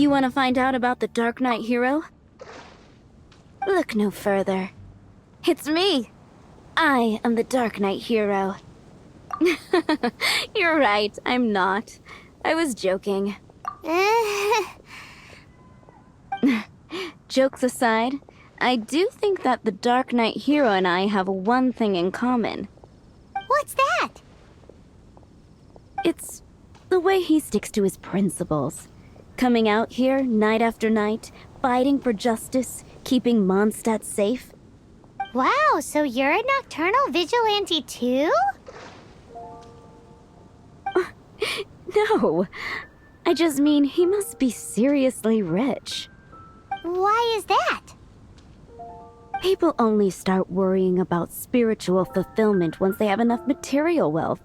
You want to find out about the Darknight hero? Look no further. It's me! I am the Darknight hero. You're right, I'm not. I was joking. Jokes aside, I do think that the Darknight hero and I have one thing in common. What's that? It's the way he sticks to his principles. Coming out here night after night, fighting for justice, keeping Mondstadt safe. Wow, so you're a nocturnal vigilante too? No, I just mean he must be seriously rich. Why is that? People only start worrying about spiritual fulfillment once they have enough material wealth.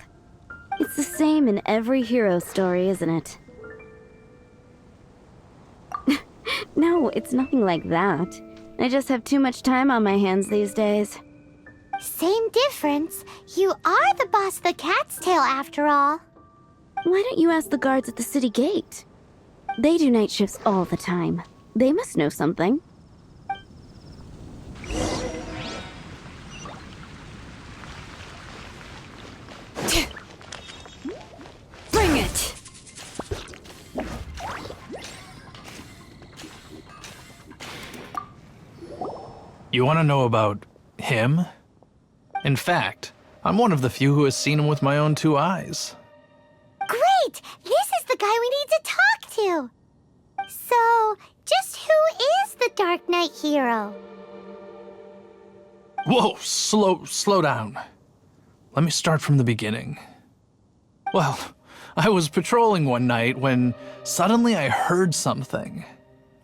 It's the same in every hero story, isn't it? No, it's nothing like that. I just have too much time on my hands these days. Same difference. You are the boss of the Cat's Tail after all. Why don't you ask the guards at the city gate? They do night shifts all the time. They must know something. Bring it! You want to know about him? In fact, I'm one of the few who has seen him with my own two eyes. Great! This is the guy we need to talk to! So, just who is the Darknight hero? Whoa, slow down. Let me start from the beginning. Well, I was patrolling one night when suddenly I heard something.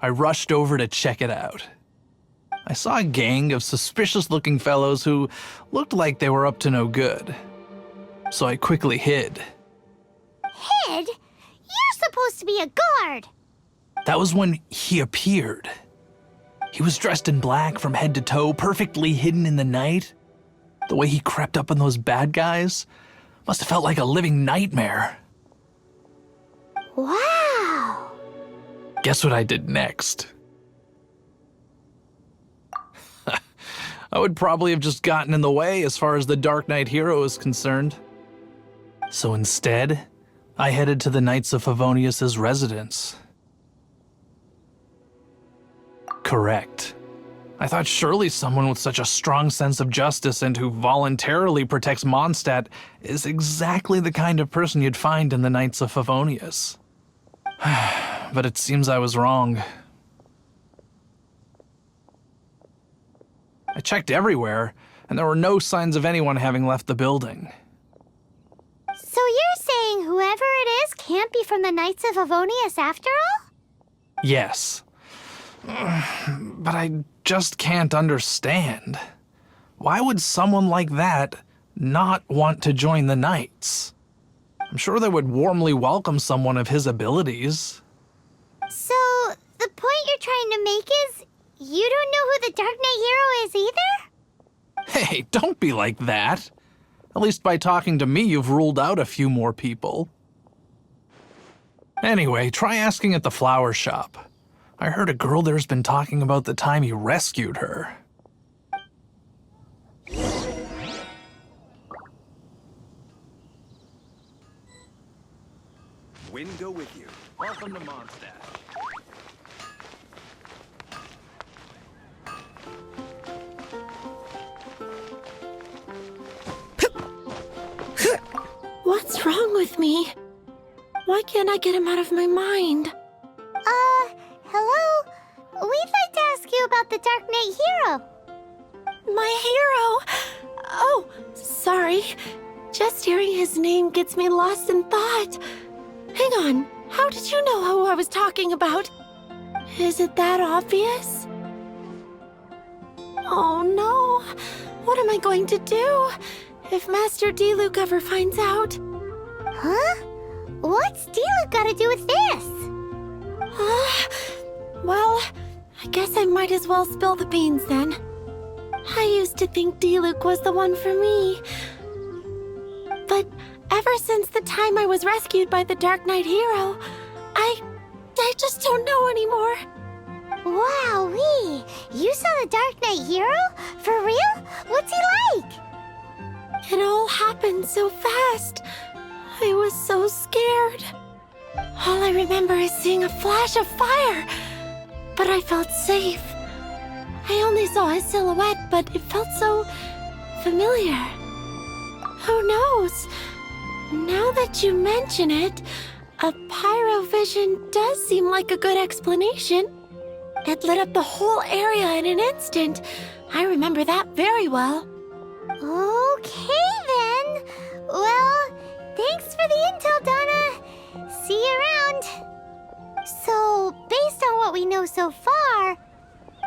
I rushed over to check it out. I saw a gang of suspicious-looking fellows who looked like they were up to no good. So I quickly hid. Hid? You're supposed to be a guard! That was when he appeared. He was dressed in black from head to toe, perfectly hidden in the night. The way he crept up on those bad guys must have felt like a living nightmare. Wow! Guess what I did next? I would probably have just gotten in the way as far as the Darknight hero is concerned. So instead, I headed to the Knights of Favonius' residence. Correct. I thought surely someone with such a strong sense of justice and who voluntarily protects Mondstadt is exactly the kind of person you'd find in the Knights of Favonius. But it seems I was wrong. I checked everywhere, and there were no signs of anyone having left the building. So you're saying whoever it is can't be from the Knights of Favonius after all? Yes. But I just can't understand. Why would someone like that not want to join the Knights? I'm sure they would warmly welcome someone of his abilities. So, the point you're trying to make is you don't know who the Darknight hero is either? Hey, don't be like that. At least by talking to me, you've ruled out a few more people. Anyway, try asking at the flower shop. I heard a girl there's been talking about the time you rescued her. Wind go with you. Welcome to Mondstadt. What's wrong with me? Why can't I get him out of my mind? Hello? We'd like to ask you about the Darknight hero. My hero! Oh, sorry. Just hearing his name gets me lost in thought. Hang on, how did you know who I was talking about? Is it that obvious? Oh no, what am I going to do if Master Diluc ever finds out? Huh? What's Diluc got to do with this? Well, I guess I might as well spill the beans then. I used to think Diluc was the one for me. But ever since the time I was rescued by the Darknight hero, I I just don't know anymore. Wowee! You saw the Dark Knight hero? For real? What's he like? It all happened so fast. I was so scared. All I remember is seeing a flash of fire, but I felt safe. I only saw his silhouette, but it felt so familiar. Who knows? Now that you mention it, a pyrovision does seem like a good explanation. It lit up the whole area in an instant. I remember that very well. Okay then. Well, thanks for the intel, Donna. See you around. So, based on what we know so far,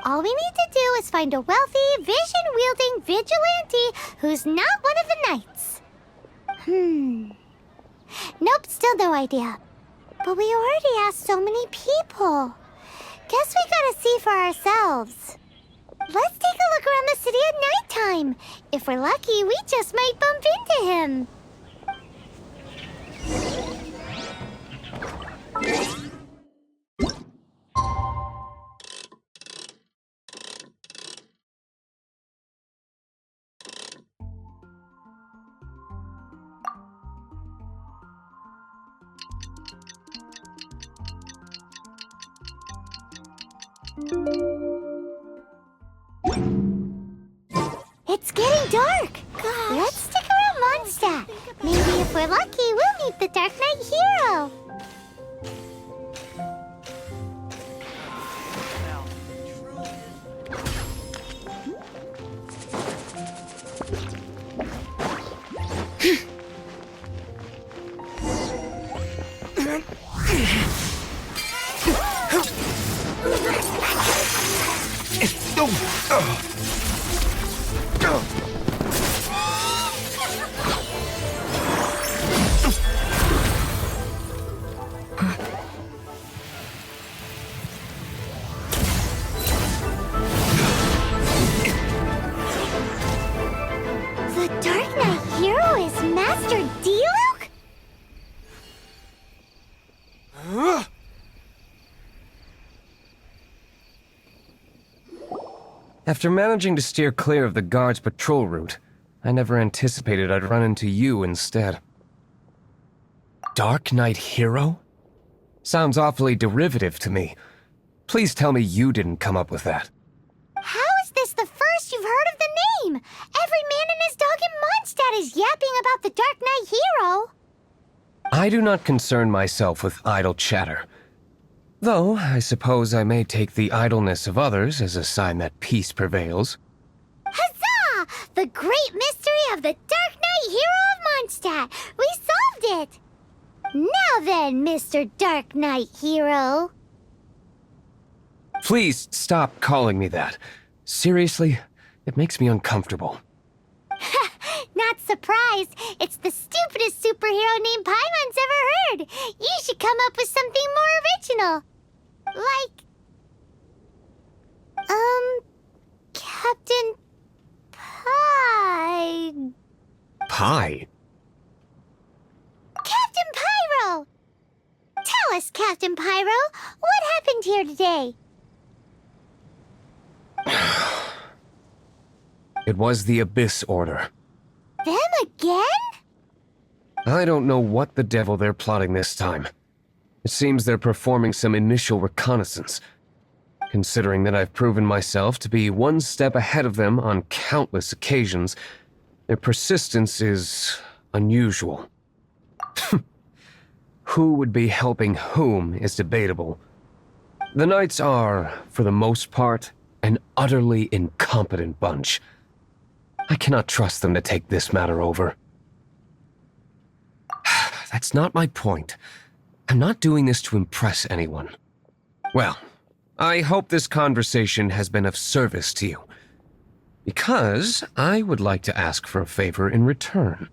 all we need to do is find a wealthy, vision-wielding vigilante who's not one of the knights. Nope, still no idea. But we already asked so many people. Guess we gotta see for ourselves. Let's take a look around the city at nighttime. If we're lucky, we just might bump into him. It's getting dark. Gosh. Let's stick around Mondstadt. Maybe if we're lucky, we'll meet the Dark Knight hero. The Dark Knight hero is Master Diluc? After managing to steer clear of the guard's patrol route, I never anticipated I'd run into you instead. Dark Knight hero? Sounds awfully derivative to me. Please tell me you didn't come up with that. How is this the first you've heard of the name? Every man and his dog in Mondstadt is yapping about the Dark Knight hero. I do not concern myself with idle chatter. Though, I suppose I may take the idleness of others as a sign that peace prevails. Huzzah! The great mystery of the Dark Knight hero of Mondstadt! We solved it! Now then, Mr. Dark Knight hero. Please stop calling me that. Seriously, it makes me uncomfortable. Not surprised. It's the stupidest superhero name Paimon's ever heard. You should come up with something more original. Like... Captain... Pie? Captain Pyro! Tell us, Captain Pyro, what happened here today? It was the Abyss Order. Them again? I don't know what the devil they're plotting this time. It seems they're performing some initial reconnaissance. Considering that I've proven myself to be one step ahead of them on countless occasions, their persistence is unusual. Who would be helping whom is debatable. The Knights are, for the most part, an utterly incompetent bunch. I cannot trust them to take this matter over. That's not my point. I'm not doing this to impress anyone. Well, I hope this conversation has been of service to you. Because I would like to ask for a favor in return.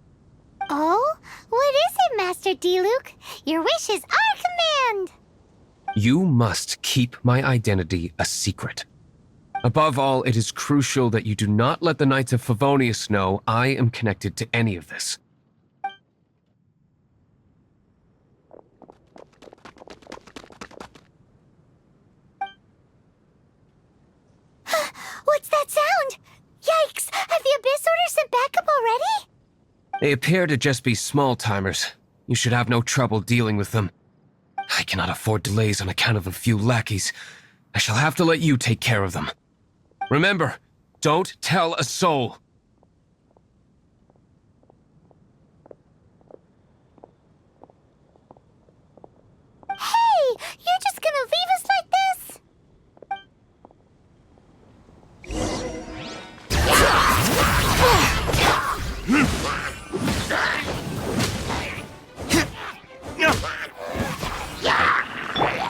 Oh? What is it, Master Diluc? Your wish is our command! You must keep my identity a secret. Above all, it is crucial that you do not let the Knights of Favonius know I am connected to any of this. They appear to just be small-timers. You should have no trouble dealing with them. I cannot afford delays on account of a few lackeys. I shall have to let you take care of them. Remember, don't tell a soul. Hey! You're just gonna leave us like this?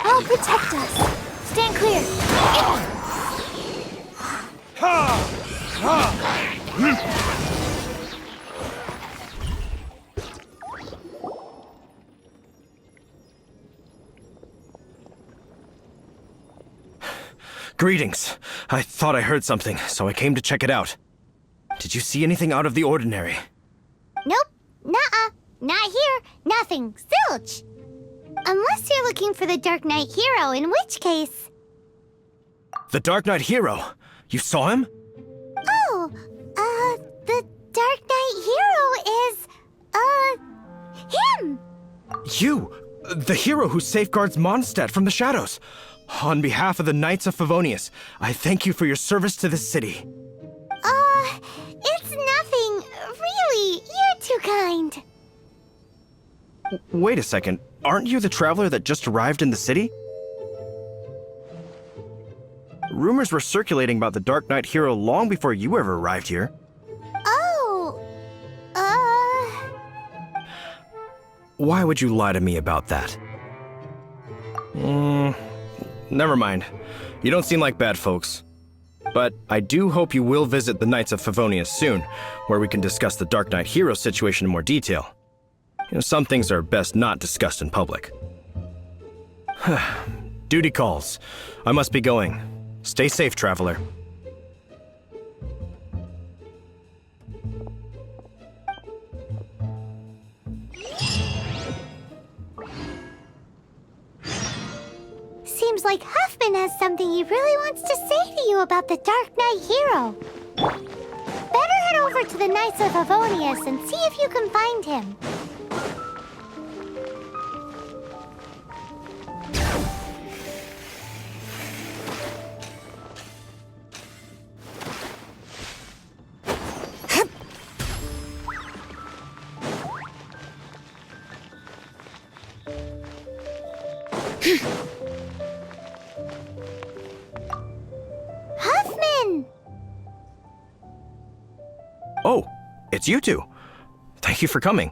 I'll protect us. Stand clear. Greetings. I thought I heard something, so I came to check it out. Did you see anything out of the ordinary? Nope. Nuh-uh. Not here. Nothing. Zilch. Unless you're looking for the Darknight hero, in which case... The Darknight hero? You saw him? Oh, the Darknight hero is, him! You! The hero who safeguards Mondstadt from the shadows. On behalf of the Knights of Favonius, I thank you for your service to this city. It's nothing. Really, you're too kind. Wait a second. Aren't you the traveler that just arrived in the city? Rumors were circulating about the Darknight hero long before you ever arrived here. Oh, Why would you lie to me about that? Never mind. You don't seem like bad folks. But I do hope you will visit the Knights of Favonius soon, where we can discuss the Darknight hero situation in more detail. You know, some things are best not discussed in public. Duty calls. I must be going. Stay safe, traveler. seems like Huffman has something he really wants to say to you about the Darknight hero. Better head over to the Knights of Favonius and see if you can find him. Huffman! Oh, it's you two. Thank you for coming.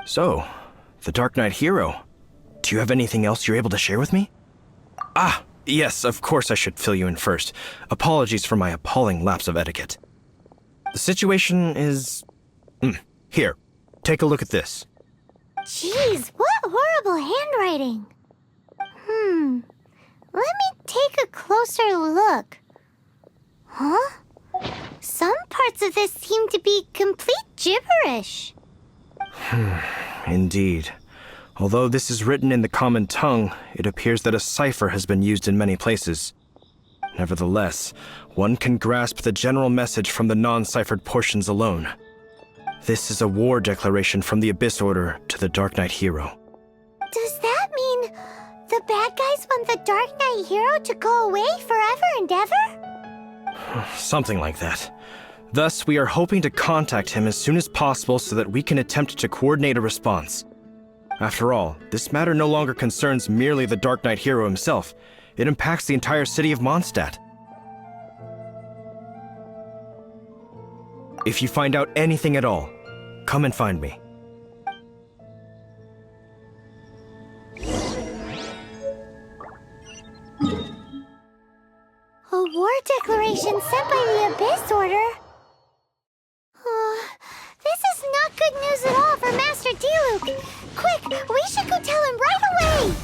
So, the Darknight hero. Do you have anything else you're able to share with me? Ah, yes, of course I should fill you in first. Apologies for my appalling lapse of etiquette. The situation is... Here, take a look at this. Jeez, what horrible handwriting. Let me take a closer look. Huh? Some parts of this seem to be complete gibberish. Indeed. Although this is written in the common tongue, it appears that a cipher has been used in many places. Nevertheless, one can grasp the general message from the non-ciphered portions alone. This is a war declaration from the Abyss Order to the Darknight hero. Does that mean the bad guys want the Darknight hero to go away forever and ever? Something like that. Thus, we are hoping to contact him as soon as possible so that we can attempt to coordinate a response. After all, this matter no longer concerns merely the Darknight hero himself. It impacts the entire city of Mondstadt. If you find out anything at all, come and find me. A war declaration sent by the Abyss Order? This is not good news at all for Master Diluc. Quick, we should go tell him right away!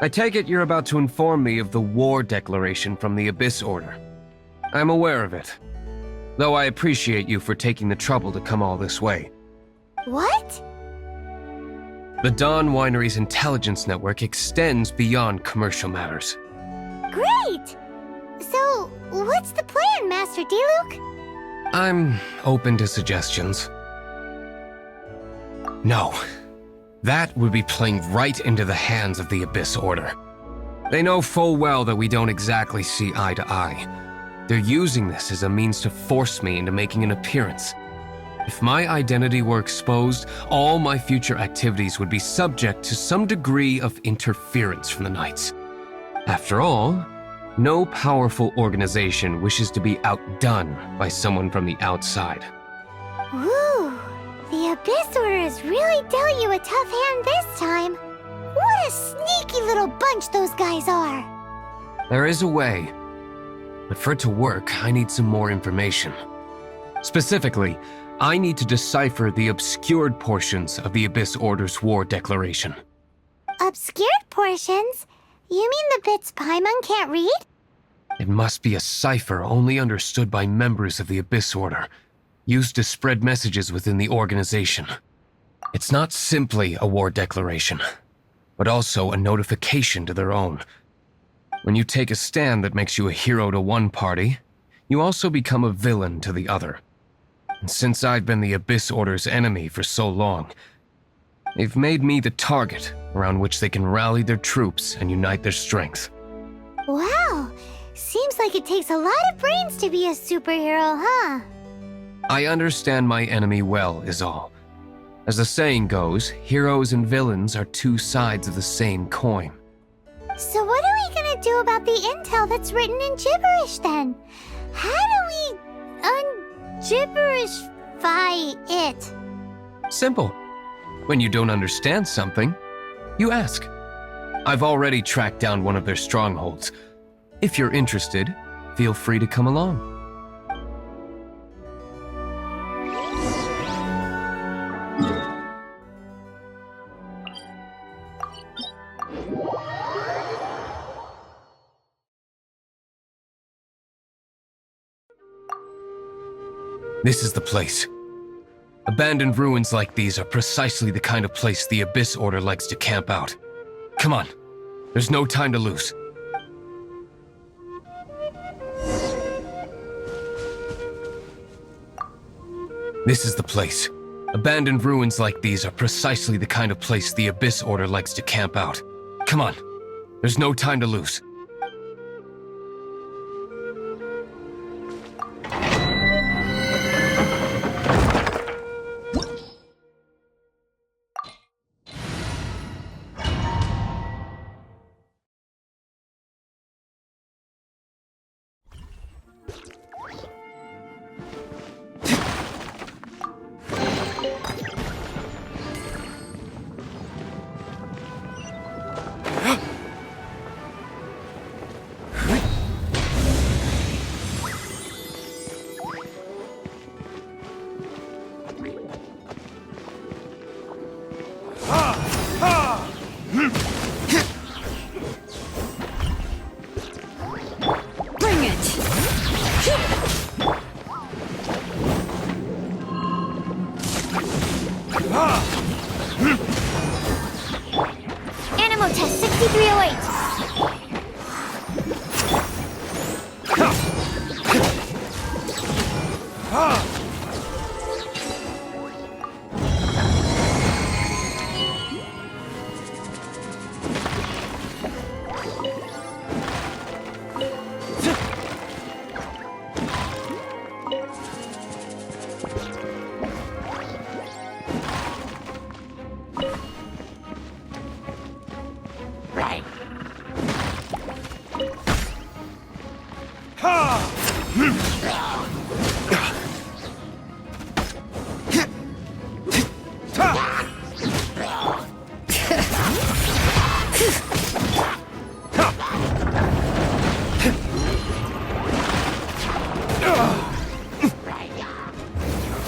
I take it you're about to inform me of the war declaration from the Abyss Order. I'm aware of it, though I appreciate you for taking the trouble to come all this way. What? The Dawn Winery's intelligence network extends beyond commercial matters. Great! So, what's the plan, Master Diluc? I'm open to suggestions. No. That would be playing right into the hands of the Abyss Order. They know full well that we don't exactly see eye to eye. They're using this as a means to force me into making an appearance. If my identity were exposed, all my future activities would be subject to some degree of interference from the Knights. After all, no powerful organization wishes to be outdone by someone from the outside. Woo! The Abyss Order has really dealt you a tough hand this time. What a sneaky little bunch those guys are! There is a way, but for it to work, I need some more information. Specifically, I need to decipher the obscured portions of the Abyss Order's war declaration. Obscured portions? You mean the bits Paimon can't read? It must be a cipher only understood by members of the Abyss Order, used to spread messages within the organization. It's not simply a war declaration, but also a notification to their own. When you take a stand that makes you a hero to one party, you also become a villain to the other. And since I've been the Abyss Order's enemy for so long, they've made me the target around which they can rally their troops and unite their strength. Wow! Seems like it takes a lot of brains to be a superhero, huh? I understand my enemy well, is all. As the saying goes, heroes and villains are two sides of the same coin. So what are we gonna do about the intel that's written in gibberish then? How do we un-gibberishify it? Simple. When you don't understand something, you ask. I've already tracked down one of their strongholds. If you're interested, feel free to come along. This is the place. Abandoned ruins like these are precisely the kind of place the Abyss Order likes to camp out. Come on, there's no time to lose. This is the place. Abandoned ruins like these are precisely the kind of place the Abyss Order likes to camp out. Come on, there's no time to lose. Animal test 6308.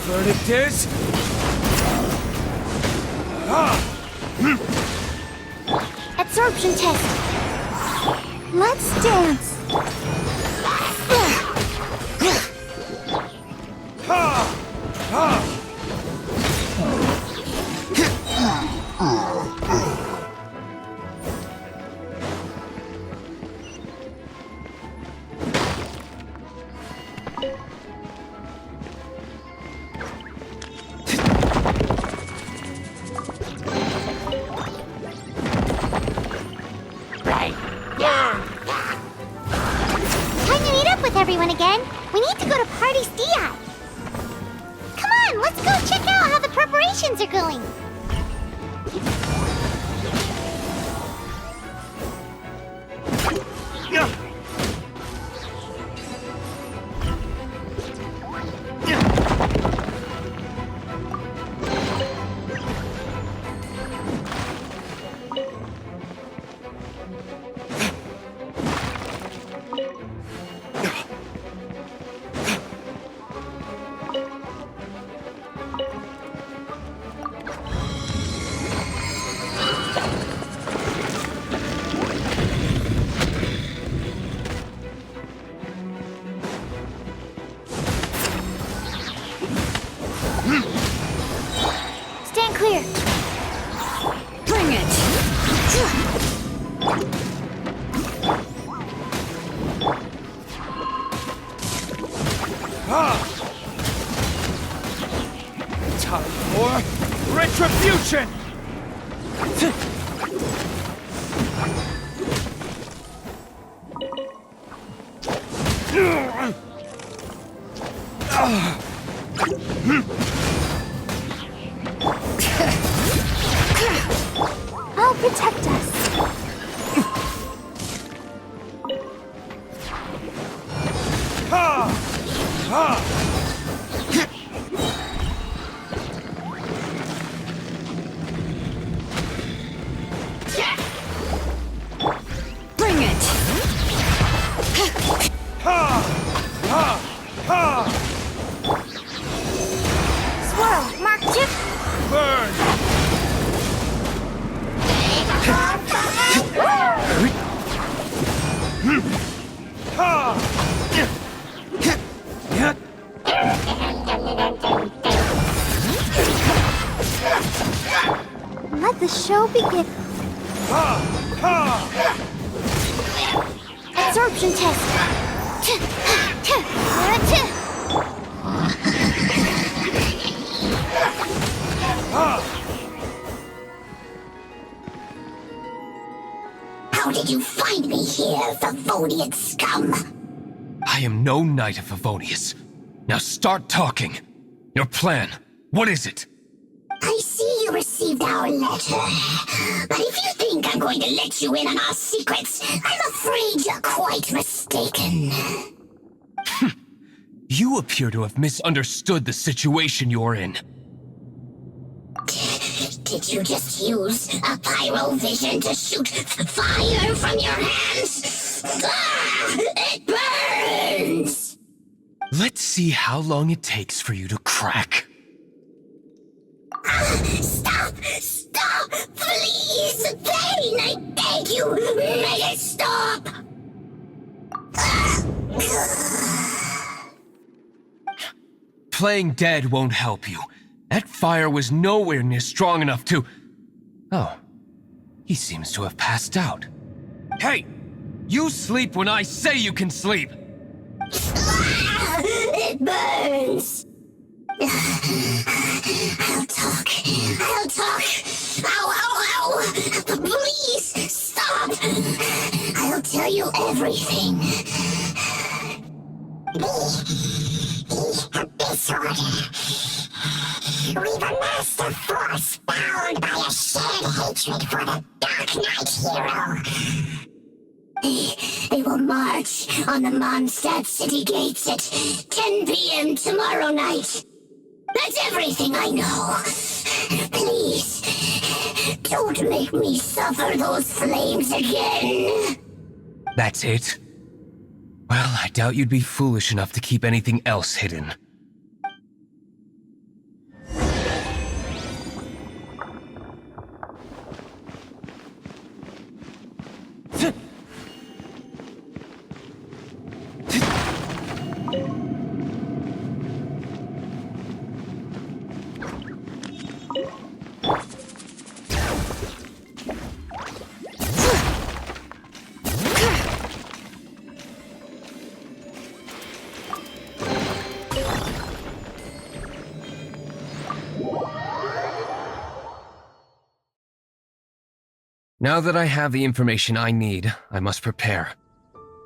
Verdict is... Absorption test Let's dance. Time to meet up with everyone again. We need to go to Party Stiai. Come on, let's go check out how the preparations are going. Stand clear. Bring it! Time for retribution! I'll protect us. Bring it! Swirl, mark chip. Burn! Let the show begin. Absorption test. How did you find me here, Favonian scum? I am no knight of Favonius. Now start talking. Your plan, what is it? I see you received our letter. But if you think I'm going to let you in on our secrets, I'm afraid you're quite mistaken. You appear to have misunderstood the situation you're in. Did you just use a pyrovision to shoot fire from your hands? Ah, it burns! Let's see how long it takes for you to crack. Stop! Stop! Please! Pain! I beg you! Make it stop! Playing dead won't help you. That fire was nowhere near strong enough to... Oh. He seems to have passed out. Hey! You sleep when I say you can sleep! It burns! I'll talk. I'll talk. Ow, ow, ow! Please, stop! I'll tell you everything. Disorder. We've amassed a force bound by a shared hatred for the Darknight hero. They will march on the Mondstadt city gates at 10 p.m. tomorrow night. That's everything I know. Please, don't make me suffer those flames again. That's it? Well, I doubt you'd be foolish enough to keep anything else hidden. Now that I have the information I need, I must prepare.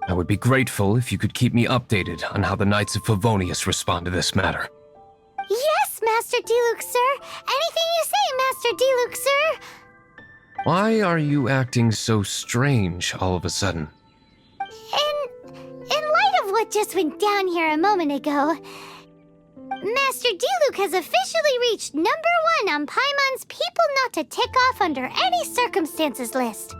I would be grateful if you could keep me updated on how the Knights of Favonius respond to this matter. Yes, Master Diluc, sir. Anything you say, Master Diluc, sir. Why are you acting so strange all of a sudden? In light of what just went down here a moment ago, Master Diluc has officially reached #1 on Paimon's people not to tick off under any circumstances list.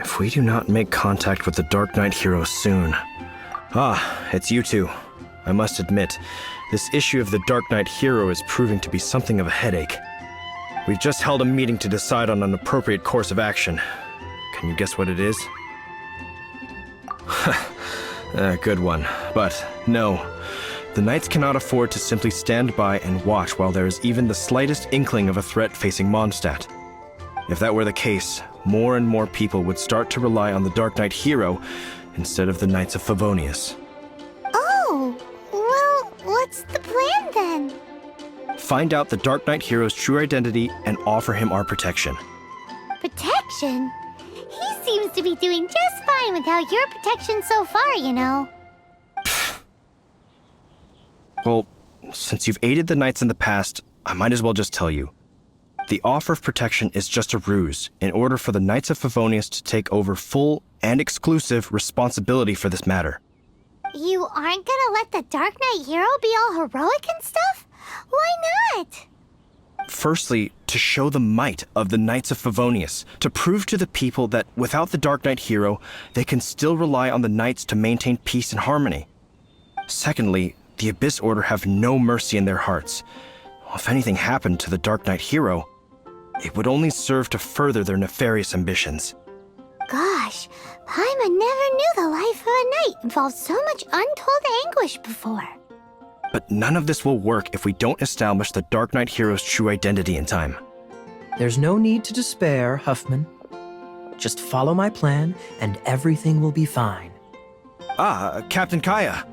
If we do not make contact with the Darknight hero soon... Ah, it's you two. I must admit, this issue of the Darknight hero is proving to be something of a headache. We've just held a meeting to decide on an appropriate course of action. Can you guess what it is? Good one. But no, the Knights cannot afford to simply stand by and watch while there is even the slightest inkling of a threat facing Mondstadt. If that were the case, more and more people would start to rely on the Darknight hero instead of the Knights of Favonius. Oh, well, what's the plan then? Find out the Darknight hero's true identity and offer him our protection. Protection? He seems to be doing just fine without your protection so far, you know. Well, since you've aided the Knights in the past, I might as well just tell you. The offer of protection is just a ruse in order for the Knights of Favonius to take over full and exclusive responsibility for this matter. You aren't gonna let the Darknight hero be all heroic and stuff? Why not? Firstly, to show the might of the Knights of Favonius, to prove to the people that without the Darknight hero, they can still rely on the Knights to maintain peace and harmony. Secondly, the Abyss Order have no mercy in their hearts. If anything happened to the Darknight hero, it would only serve to further their nefarious ambitions. Gosh, Paimon never knew the life of a knight involved so much untold anguish before. But none of this will work if we don't establish the Darknight hero's true identity in time. There's no need to despair, Huffman. Just follow my plan, and everything will be fine. Ah, Captain Kaya.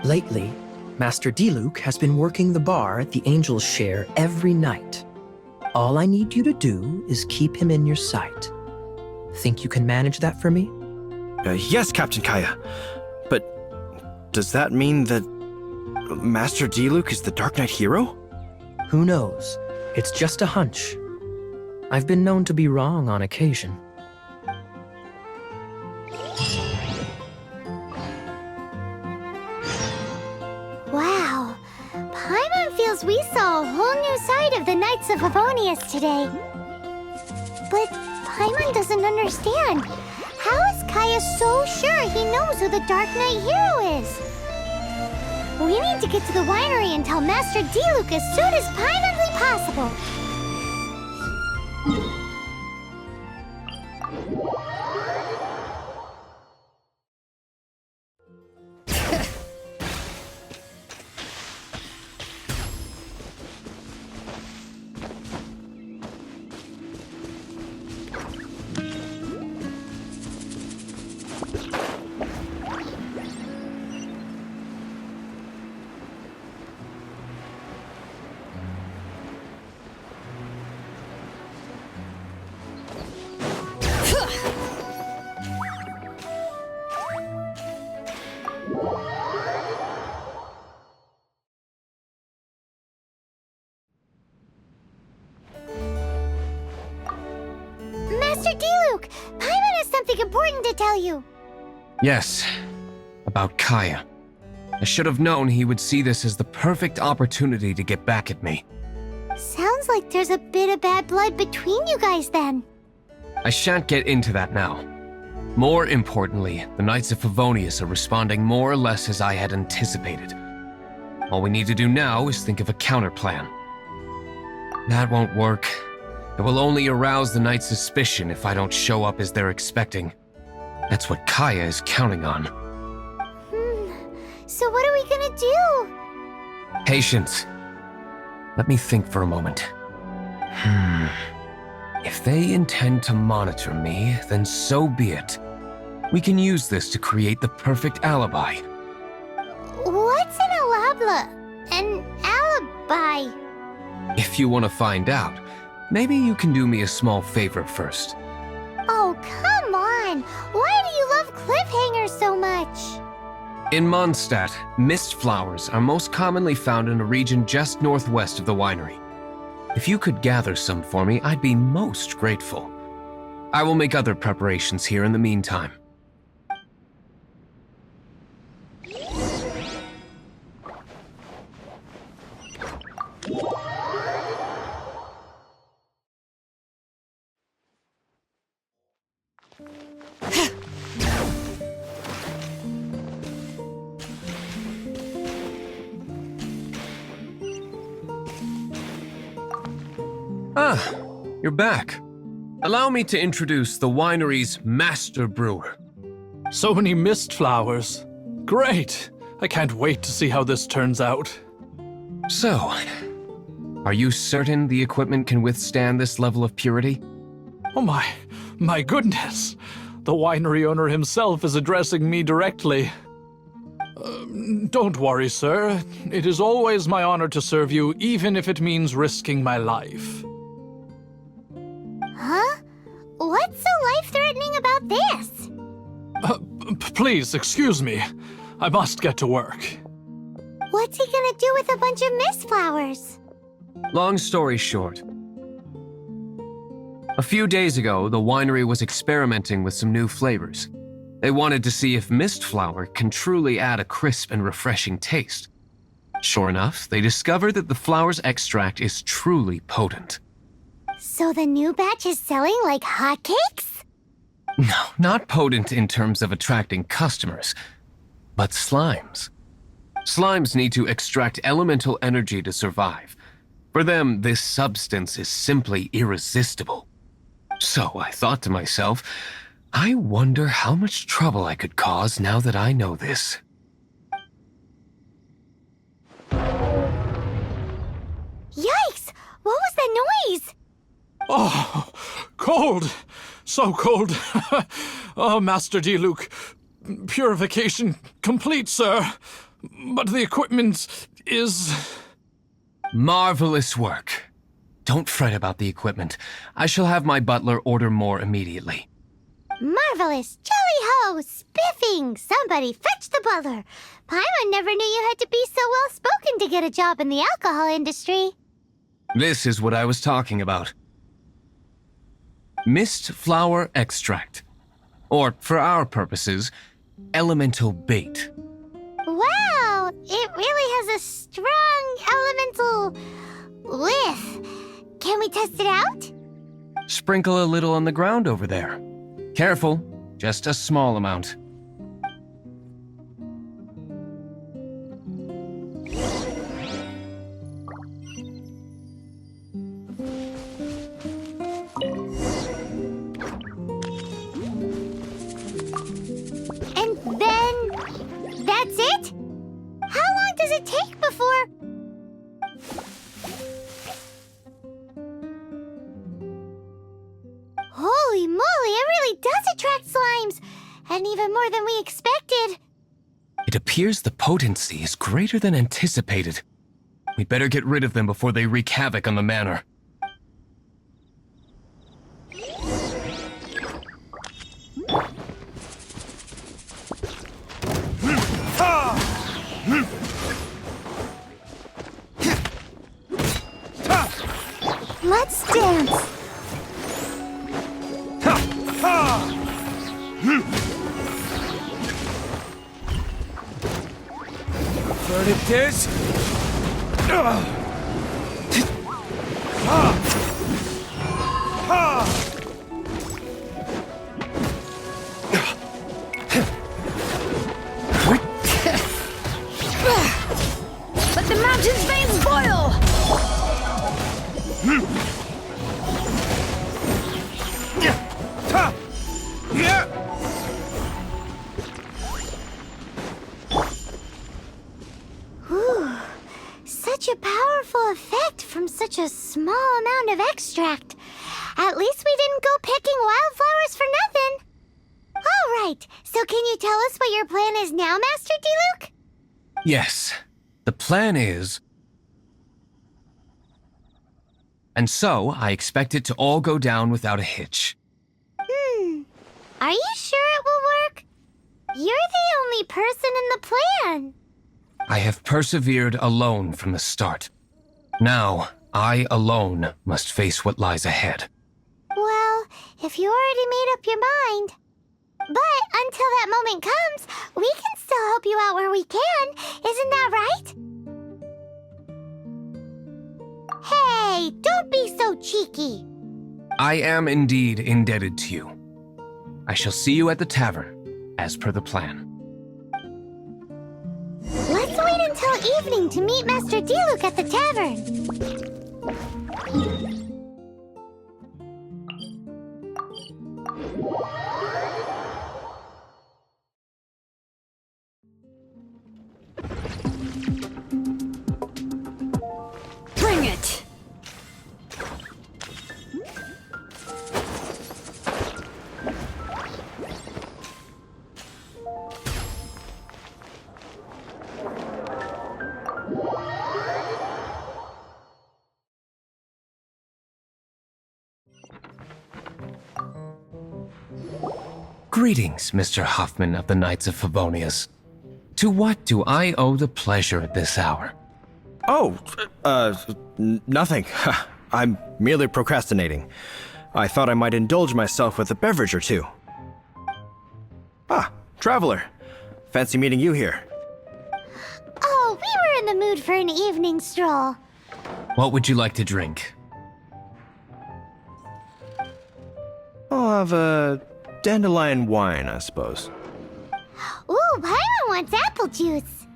Lately, Master Diluc has been working the bar at the Angel's Share every night. All I need you to do is keep him in your sight. Think you can manage that for me? Yes, Captain Kaya. But does that mean that Master Diluc is the Darknight hero? Who knows? It's just a hunch. I've been known to be wrong on occasion. Wow, Paimon feels we saw a whole new side of the Knights of Favonius today. But Paimon doesn't understand. How is Kaya so sure he knows who the Darknight hero is? We need to get to the winery and tell Master Diluc as soon as Paimonly possible. Master Diluc, Paimon has something important to tell you. Yes, about Kaya. I should have known he would see this as the perfect opportunity to get back at me. Sounds like there's a bit of bad blood between you guys then. I shan't get into that now. More importantly, the Knights of Favonius are responding more or less as I had anticipated. All we need to do now is think of a counterplan. That won't work. It will only arouse the Knights' suspicion if I don't show up as they're expecting. That's what Kaya is counting on. So what are we gonna do? Patience. Let me think for a moment. If they intend to monitor me, then so be it. We can use this to create the perfect alibi. What's an alabla? An alibi? If you want to find out, maybe you can do me a small favor first. Oh, come on! Why do you love cliffhangers so much? In Mondstadt, mist flowers are most commonly found in a region just northwest of the winery. If you could gather some for me, I'd be most grateful. I will make other preparations here in the meantime. Ah, you're back. Allow me to introduce the winery's master brewer. So many mist flowers. Great! I can't wait to see how this turns out. So, are you certain the equipment can withstand this level of purity? Oh my goodness! The winery owner himself is addressing me directly. Don't worry, sir. It is always my honor to serve you, even if it means risking my life. Huh? What's so life-threatening about this? Please, excuse me. I must get to work. What's he gonna do with a bunch of mist flowers? Long story short. A few days ago, the winery was experimenting with some new flavors. They wanted to see if mist flower can truly add a crisp and refreshing taste. Sure enough, they discovered that the flower's extract is truly potent. So the new batch is selling like hotcakes? No, not potent in terms of attracting customers, but slimes. Slimes need to extract elemental energy to survive. For them, this substance is simply irresistible. So I thought to myself, I wonder how much trouble I could cause now that I know this. Yikes! What was that noise? Oh, cold! So cold! Oh, Master Diluc, purification complete, sir. But the equipment is... Marvelous work. Don't fret about the equipment. I shall have my butler order more immediately. Marvelous! Jolly-ho! Spiffing! Somebody fetch the butler! Paimon never knew you had to be so well-spoken to get a job in the alcohol industry. This is what I was talking about. Mist flower extract. Or, for our purposes, elemental bait. Wow! It really has a strong elemental whiff. Can we test it out? Sprinkle a little on the ground over there. Careful, just a small amount. And then... that's it? How long does it take before... Holy moly, it really does attract slimes! And even more than we expected. It appears the potency is greater than anticipated. We'd better get rid of them before they wreak havoc on the manor. Let's dance! Heard it is? Let the mountain's veins boil! such a powerful effect from such a small amount of extract. At least we didn't go picking wildflowers for nothing. All right, so can you tell us what your plan is now, Master Diluc? Yes, the plan is... And so, I expect it to all go down without a hitch. Are you sure it will work? You're the only person in the plan. I have persevered alone from the start. Now, I alone must face what lies ahead. Well, if you already made up your mind. But until that moment comes, we can still help you out where we can. Isn't that right? Hey, don't be so cheeky. I am indeed indebted to you. I shall see you at the tavern, as per the plan. Let's wait until evening to meet Master Diluc at the tavern. Bring it! Greetings, Mr. Huffman of the Knights of Favonius. To what do I owe the pleasure at this hour? Oh, nothing. I'm merely procrastinating. I thought I might indulge myself with a beverage or two. Ah, traveler. Fancy meeting you here. Oh, we were in the mood for an evening stroll. What would you like to drink? I'll have a dandelion wine, I suppose. Ooh, Paimon wants apple juice.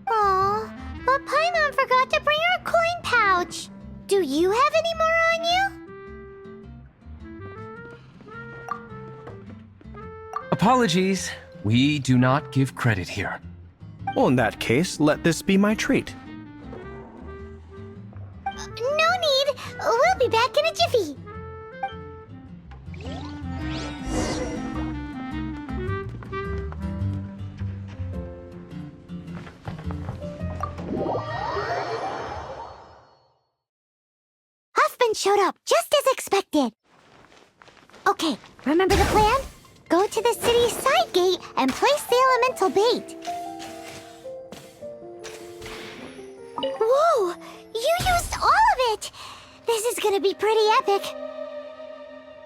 Aw, but Paimon forgot to bring her coin pouch. Do you have any more on you? Apologies. We do not give credit here. Well, in that case, let this be my treat. No need. We'll be back in a jiffy. Huffman showed up just as expected. Okay, remember the plan? Go to the city's side gate and place the elemental bait. Whoa! You used all of it! This is gonna be pretty epic.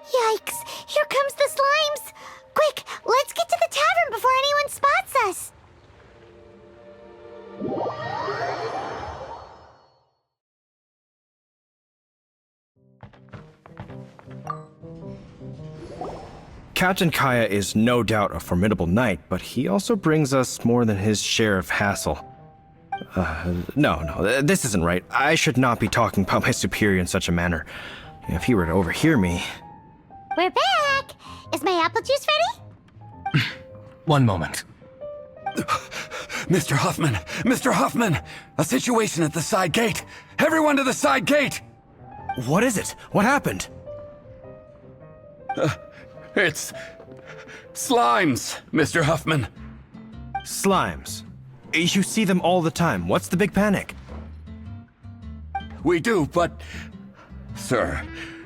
Yikes! Here comes the slimes! Quick, let's get to the tavern before anyone spots us! Captain Kaya is no doubt a formidable knight, but he also brings us more than his share of hassle. No, this isn't right. I should not be talking about my superior in such a manner. If he were to overhear me... We're back! Is my apple juice ready? One moment. Mr. Huffman! Mr. Huffman! A situation at the side gate! Everyone to the side gate! What is it? What happened? It's... slimes, Mr. Huffman. Slimes. You see them all the time. What's the big panic? We do, but... Sir,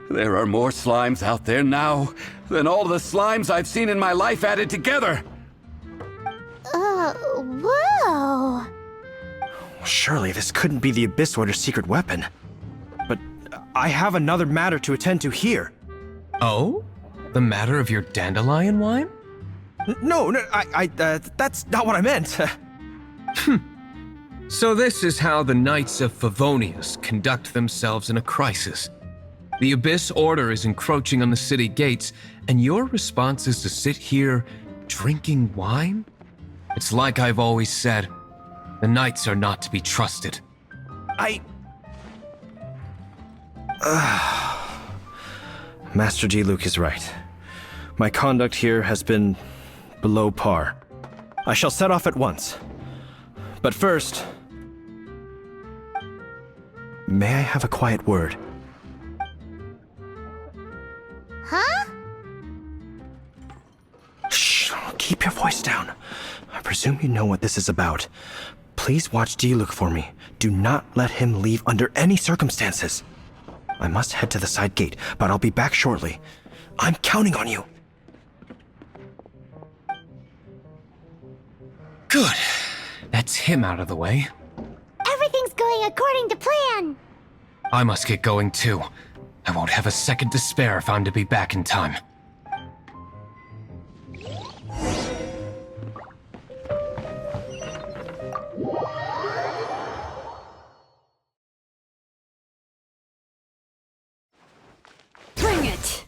there are more slimes out there now than all the slimes I've seen in my life added together. Whoa! Surely this couldn't be the Abyss Order's secret weapon. But I have another matter to attend to here. Oh? The matter of your dandelion wine? No, that's not what I meant. So this is how the Knights of Favonius conduct themselves in a crisis. The Abyss Order is encroaching on the city gates, and your response is to sit here drinking wine? It's like I've always said, the Knights are not to be trusted. Master Diluc is right. My conduct here has been below par. I shall set off at once. But first, may I have a quiet word? Huh? Shh, keep your voice down. I presume you know what this is about. Please watch Diluc for me. Do not let him leave under any circumstances. I must head to the side gate, but I'll be back shortly. I'm counting on you. Good. That's him out of the way. Everything's going according to plan. I must get going too. I won't have a second to spare if I'm to be back in time. Bring it!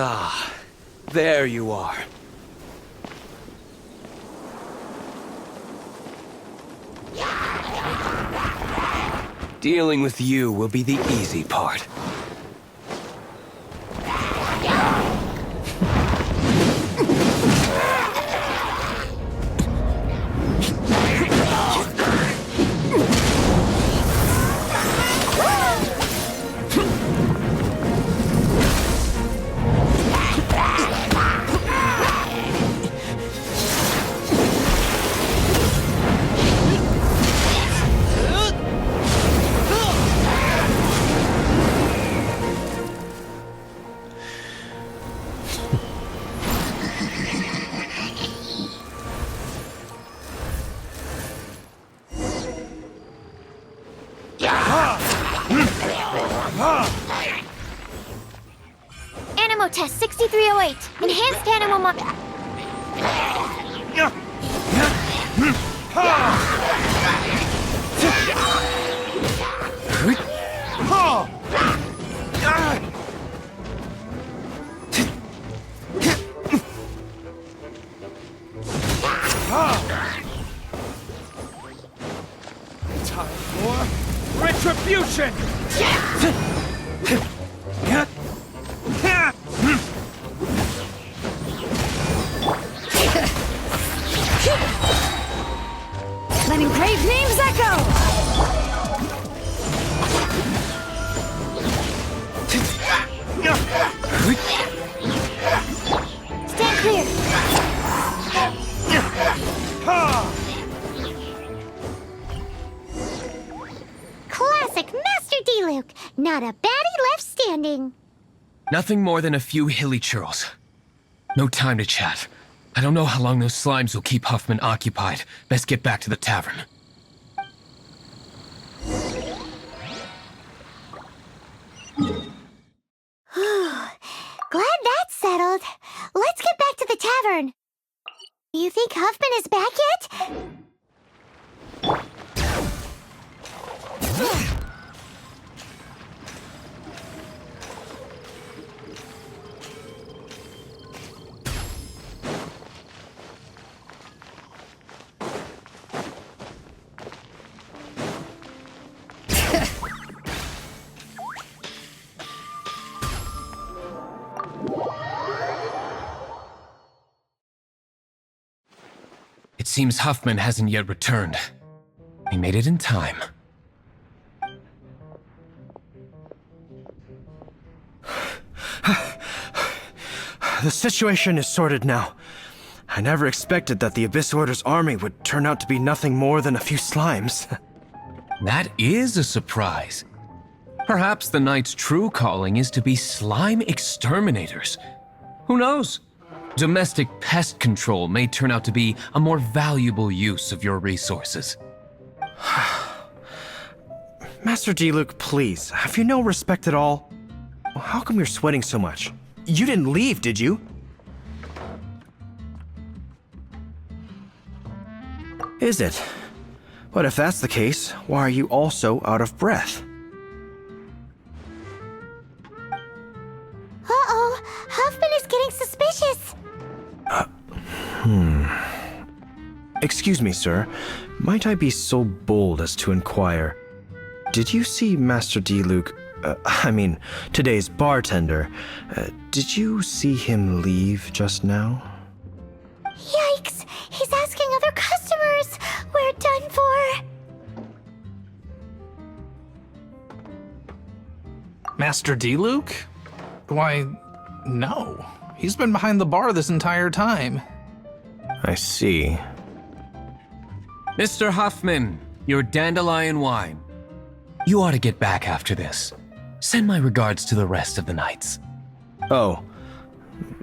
Ah, there you are. Dealing with you will be the easy part. Animo test 6308. Enhanced animo Time for retribution! Letting brave names echo! Stand clear. Classic Master Diluc. Not a baddie left standing. Nothing more than a few hilly churls. No time to chat. I don't know how long those slimes will keep Huffman occupied. Best get back to the tavern. Glad that's settled. Let's get back to the tavern. Do you think Huffman is back yet? It seems Huffman hasn't yet returned. He made it in time. The situation is sorted now. I never expected that the Abyss Order's army would turn out to be nothing more than a few slimes. That is a surprise. Perhaps the Knight's true calling is to be slime exterminators. Who knows? Domestic pest control may turn out to be a more valuable use of your resources. Master Diluc, please, have you no respect at all? How come you're sweating so much? You didn't leave, did you? Is it? But if that's the case, why are you also out of breath? Uh-oh, Huffman is getting suspicious. Excuse me, sir. Might I be so bold as to inquire? Did you see Master D-Luke, today's bartender? Did you see him leave just now? Yikes! He's asking other customers! We're done for! Master D-Luke? Why, no. He's been behind the bar this entire time. I see. Mr. Huffman, your dandelion wine. You ought to get back after this. Send my regards to the rest of the knights. Oh,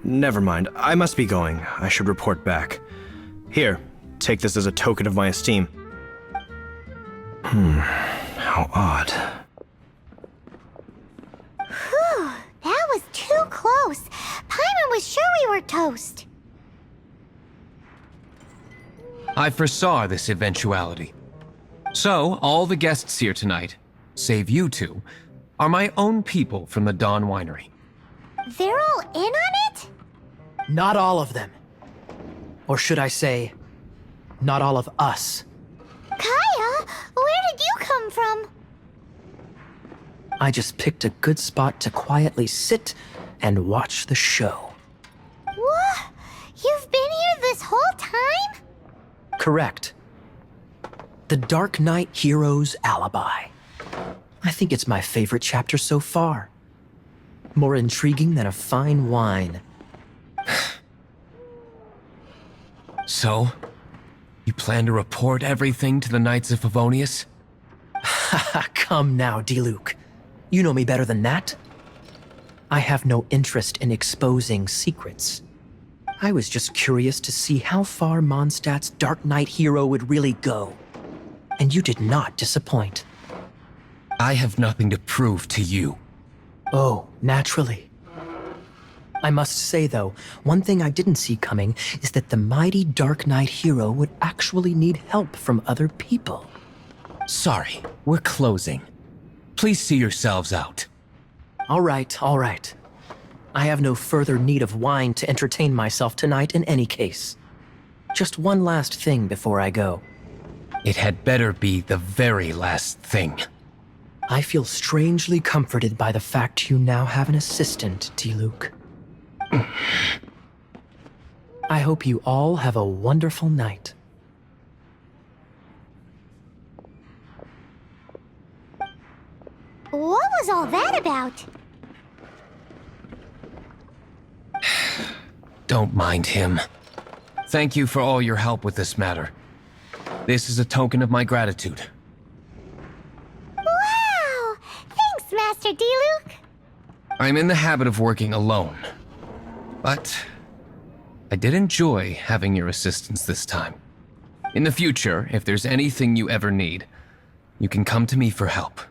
never mind. I must be going. I should report back. Here, take this as a token of my esteem. How odd. Whew, that was too close. Paimon was sure we were toast. I foresaw this eventuality. So, all the guests here tonight, save you two, are my own people from the Dawn Winery. They're all in on it? Not all of them. Or should I say, not all of us. Kaya, where did you come from? I just picked a good spot to quietly sit and watch the show. What? You've been here this whole time? Correct. The Darknight hero's alibi. I think it's my favorite chapter so far. More intriguing than a fine wine. So, you plan to report everything to the Knights of Favonius? Come now, D-Luke. You know me better than that. I have no interest in exposing secrets. I was just curious to see how far Mondstadt's Darknight hero would really go. And you did not disappoint. I have nothing to prove to you. Oh, naturally. I must say, though, one thing I didn't see coming is that the mighty Darknight hero would actually need help from other people. Sorry, we're closing. Please see yourselves out. All right, all right. I have no further need of wine to entertain myself tonight in any case. Just one last thing before I go. It had better be the very last thing. I feel strangely comforted by the fact you now have an assistant, D-Luke. I hope you all have a wonderful night. What was all that about? Don't mind him. Thank you for all your help with this matter. This is a token of my gratitude. Wow! Thanks, Master D-Luke! I'm in the habit of working alone. But I did enjoy having your assistance this time. In the future, if there's anything you ever need, you can come to me for help.